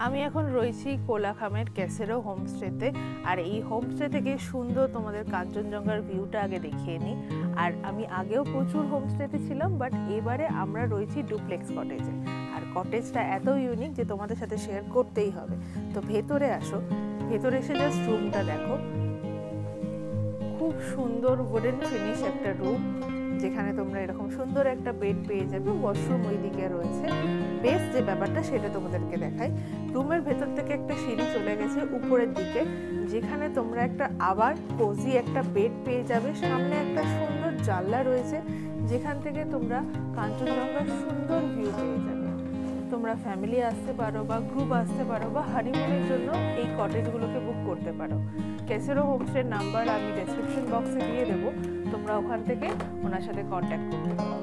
আমি এখন রয়েছি কোলাখামের ক্যাসেরো হোমস্টেতে। আর এই হোমস্টে থেকে সুন্দর তোমাদের কাঞ্চনজঙ্ঘার ভিউটা আগে দেখিয়ে নিই। আর আমি আগেও প্রচুর হোমস্টেতে ছিলাম, বাট এবারে আমরা রয়েছি ডুপ্লেক্স কটেজে। আর কটেজটা এত ইউনিক যে তোমাদের সাথে শেয়ার করতেই হবে। তো ভেতরে আসো, ভেতরে এসে জাস্ট রুমটা দেখো। খুব সুন্দর উডেন ফিনিশ একটা রুম, যেখানে তোমরা এরকম সুন্দর একটা বেড পেয়ে যাবে। ওয়াশরুম ওই দিকে রয়েছে। বেস্ট যে ব্যাপারটা সেটা তোমাদেরকে দেখাই। রুমের ভেতর থেকে একটা সিঁড়ি চলে গেছে উপরের দিকে, যেখানে তোমরা একটা আবার কোজি একটা বেড পেয়ে যাবে। সামনে একটা সুন্দর জানলা রয়েছে, যেখান থেকে তোমরা কাঞ্চনজঙ্ঘার সুন্দর ভিউ পেয়ে যাবে। তোমরা ফ্যামিলি আসতে পারো বা গ্রুপ আসতে পারো বা হানিমুনের জন্য এই কটেজগুলোকে বুক করতে পারো। ক্যাসেরো হোমস্টের নাম্বার আমি ডেসক্রিপশন বক্সে দিয়ে দেবো, তোমরা ওখান থেকে ওনার সাথে কন্ট্যাক্ট করতে পারো।